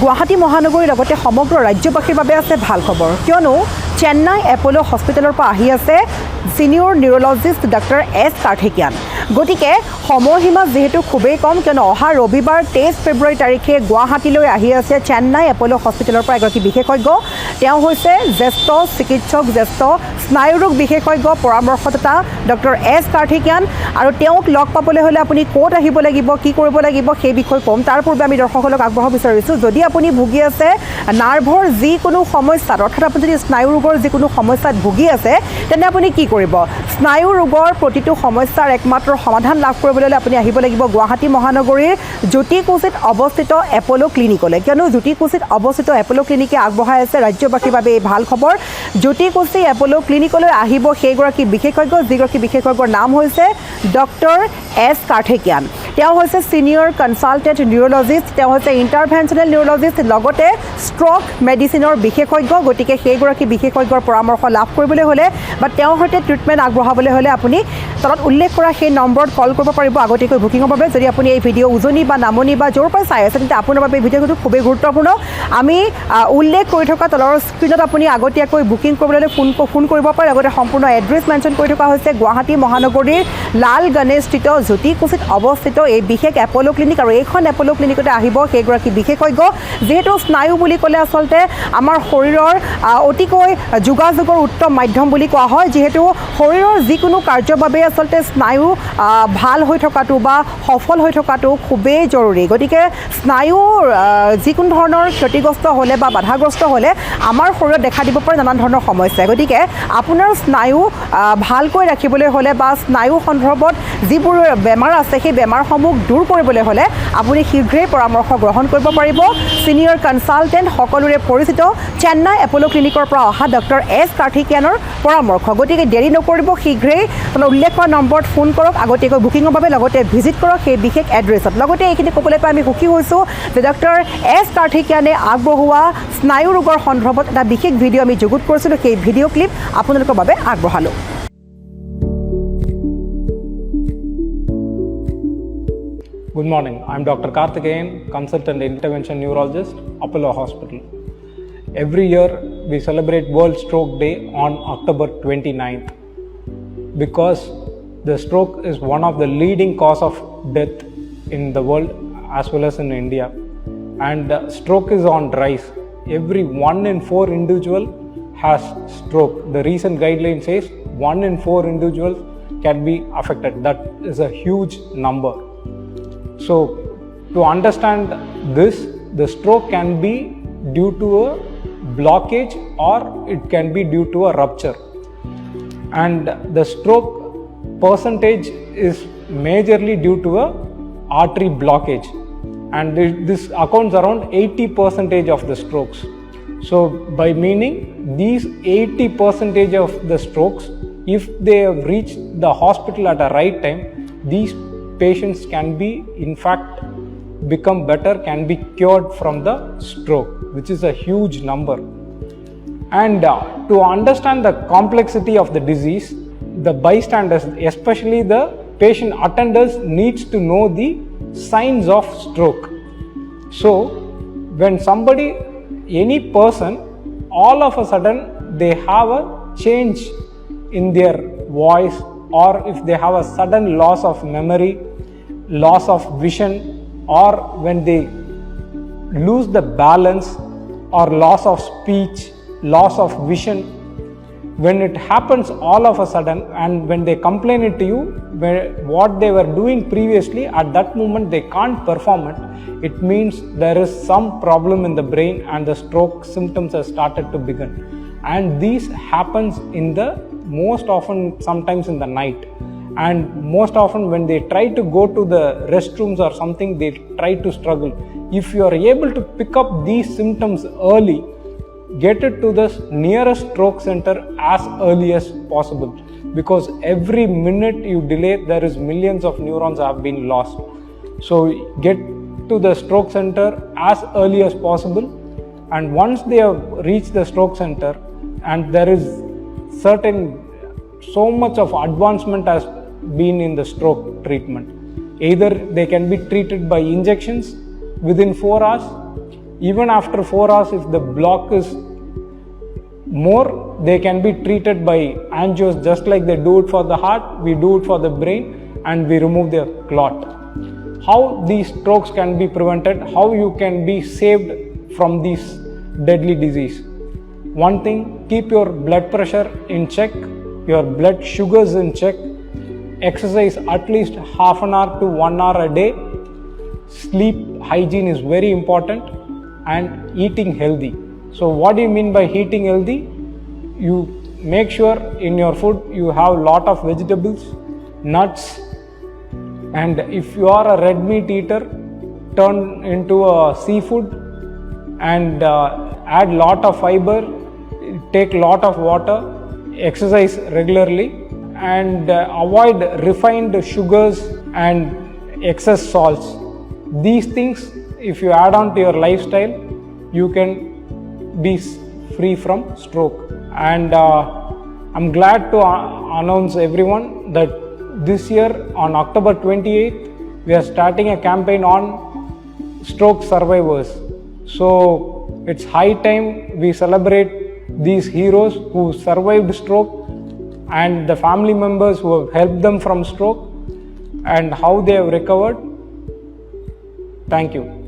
গুৱাহাটী মহানগৰীৰ লগতে সমগ্ৰ ৰাজ্যবাসীৰ বাবে আছে ভাল খবৰ, কিয়নো চেন্নাই এপ'ল হস্পিটেলৰ পৰা আহি আছে সিনিয়ৰ নিউৰলজিষ্ট ডক্টৰ এছ কাৰ্থিকিয়ান। গতিকে সময়সীমা যিহেতু খুবেই কম, কিয়নো অহা ৰবিবাৰ 23 ফেব্ৰুৱাৰী তাৰিখে গুৱাহাটীলৈ আহি আছে চেন্নাই এপ'ল হস্পিটেলৰ পৰা এগৰাকী বিশেষজ্ঞ। তেওঁ হৈছে জ্যেষ্ঠ চিকিৎসক, জ্যেষ্ঠ স্নায়ুৰোগ বিশেষজ্ঞ পৰামৰ্শদাতা ডক্টৰ এছ কাৰ্থিকিয়ান। আৰু তেওঁক লগ পাবলৈ হ'লে আপুনি ক'ত আহিব লাগিব, কি কৰিব লাগিব সেই বিষয়ে ক'ম। তাৰ পূৰ্বে আমি দৰ্শকসকলক আগবঢ়াব বিচাৰিছোঁ, যদি আপুনি ভুগি আছে নাৰ্ভৰ যিকোনো সমস্যাত, অৰ্থাৎ আপুনি যদি স্নায়ু ৰোগৰ যিকোনো সমস্যাত ভুগি আছে, তেনে আপুনি কি কৰিব? স্নায়ু ৰোগৰ প্ৰতিটো সমস্যাৰ একমাত্ৰ সমাধান লাভ কৰিবলৈ হ'লে আপুনি আহিব লাগিব গুৱাহাটী মহানগৰীৰ জ্যোতিকুছিত অৱস্থিত এপ'ল ক্লিনিকলৈ, কিয়নো জ্যোতিকুছিত অৱস্থিত এপ'ল ক্লিনিকে আগবঢ়াই আছে ৰাজ্যবাসীৰ বাবে এই ভাল খবৰ। জ্যোতিকুছি এপ'ল ক্লিনিকলৈ আহিব সেইগৰাকী বিশেষজ্ঞ, যিগৰাকী বিশেষজ্ঞৰ নাম হৈছে ডক্টৰ এছ কাৰ্থিকিয়ান। তেওঁ হৈছে ছিনিয়ৰ কনচালটেণ্ট নিউৰলজিষ্ট, তেওঁ হৈছে ইণ্টাৰভেনশ্যনেল নিউৰলজিষ্ট, লগতে ষ্ট্ৰক মেডিচিনৰ বিশেষজ্ঞ। গতিকে সেইগৰাকী বিশেষজ্ঞৰ পৰামৰ্শ লাভ কৰিবলৈ হ'লে বা তেওঁৰ সৈতে ট্ৰিটমেণ্ট আগবঢ়াবলৈ হ'লে আপুনি তলত উল্লেখ কৰা সেই নম্বৰত কল কৰিব পাৰিব আগতীয়াকৈ বুকিঙৰ বাবে। যদি আপুনি এই ভিডিঅ' উজনি বা নামনি বা য'ৰ পৰা চাই আছে, তেন্তে আপোনাৰ বাবে এই ভিডিঅ'টো খুবেই গুৰুত্বপূৰ্ণ। আমি উল্লেখ কৰি থকা তলৰ স্ক্ৰীণত আপুনি আগতীয়াকৈ বুকিং কৰিবলৈ হ'লে ফোন কৰিব পাৰে। লগতে সম্পূৰ্ণ এড্ৰেছ মেনশ্যন কৰি থকা হৈছে গুৱাহাটী মহানগৰীৰ লাল গণেশস্থিত জ্যোতিকুছিত অৱস্থিত এই বিশেষ এপ'ল ক্লিনিক। আৰু এইখন এপ'ল ক্লিনিকতে আহিব সেইগৰাকী বিশেষজ্ঞ। যিহেতু স্নায়ু বুলি ক'লে আচলতে আমাৰ শৰীৰৰ অতিকৈ যোগাযোগৰ উত্তম মাধ্যম বুলি কোৱা হয়, যিহেতু শৰীৰৰ যিকোনো কাৰ্যৰ বাবে আচলতে স্নায়ু ভাল হৈ থকাটো বা সফল হৈ থকাটো খুবেই জৰুৰী। গতিকে স্নায়ুৰ যিকোনো ধৰণৰ ক্ষতিগ্ৰস্ত হ'লে বা বাধাগ্ৰস্ত হ'লে আমাৰ শৰীৰত দেখা দিব পাৰে নানান ধৰণৰ সমস্যাই। গতিকে আপোনাৰ স্নায়ু ভালকৈ ৰাখিবলৈ হ'লে বা স্নায়ু সন্দৰ্ভত যিবোৰ বেমাৰ আছে সেই বেমাৰসমূহ দূৰ কৰিবলৈ হ'লে আপুনি শীঘ্ৰেই পৰামৰ্শ গ্ৰহণ কৰিব পাৰিব ছিনিয়ৰ কনচালটেণ্ট, সকলোৰে পৰিচিত চেন্নাই এপ'ল ক্লিনিকৰ পৰা অহা ডক্টৰ এছ কাৰ্থিকিয়ানৰ পৰামৰ্শ। গতিকে দেৰি নকৰিব, শীঘ্ৰেই উল্লেখ কৰা নম্বৰত ফোন কৰক আগতীয়াকৈ বুকিঙৰ বাবে, লগতে ভিজিট কৰক সেই বিশেষ এড্ৰেছত। লগতে এইখিনি ক'বলৈ পাই আমি সুখী হৈছোঁ যে ডক্টৰ এছ কাৰ্থিকিয়ানে আগবঢ়োৱা স্নায়ু ৰোগৰ সন্দৰ্ভত এটা বিশেষ ভিডিঅ' আমি যুগুত কৰিছিলোঁ, সেই ভিডিঅ' ক্লিপ আপোনালোকৰ বাবে আগবঢ়ালোঁ। Good morning. I'm Dr. Karthikeyan, consultant intervention neurologist, Apollo Hospital. Every year we celebrate World Stroke Day on October 29th because the stroke is one of the leading cause of death in the world as well as in India. And stroke is on rise. Every 1 in 4 individual has stroke. The recent guideline says 1 in 4 individuals can be affected. That is a huge number. So to understand this, the stroke can be due to a blockage or it can be due to a rupture. And the stroke percentage is majorly due to a artery blockage. And this accounts around 80% of the strokes. So by meaning these 80% of the strokes, if they have reached the hospital at the right time, these patients can be in fact become better, can be cured from the stroke, which is a huge number. And to understand the complexity of the disease, the bystanders, especially the patient attenders, needs to know the signs of stroke. So when somebody, any person, all of a sudden they have a change in their voice, or if they have a sudden loss of memory, loss of vision, or when they lose the balance, or loss of speech, loss of vision, when it happens all of a sudden and when they complain it to you, what they were doing previously, at that moment they can't perform it, it means there is some problem in the brain and the stroke symptoms have started to begin. And this happens in the most often sometimes in the night, and most often when they try to go to the restrooms or something, they try to struggle. If you are able to pick up these symptoms early, get it to the nearest stroke center as early as possible, because every minute you delay, there is millions of neurons have been lost. So get to the stroke center as early as possible, and once they have reached the stroke center and there is certain so much of advancement has been in the stroke treatment, either they can be treated by injections within 4 hours, Even after 4 hours, if the block is more, they can be treated by angios just like they do it for the heart, we do it for the brain, and we remove the clot. How these strokes can be prevented, how you can be saved from this deadly disease. One thing, keep your blood pressure in check, your blood sugars in check, exercise at least half an hour to 1 hour a day, sleep hygiene is very important, and eating healthy. So what do you mean by eating healthy? You make sure in your food you have lot of vegetables, nuts, and if you are a red meat eater, turn into a seafood and add lot of fiber, take lot of water, exercise regularly, and avoid refined sugars and excess salts. These things, if you add on to your lifestyle, you can be free from stroke. And I'm glad to announce everyone that this year on October 28th, we are starting a campaign on stroke survivors. So it's high time we celebrate these heroes who survived stroke and the family members who have helped them from stroke and how they have recovered. Thank you.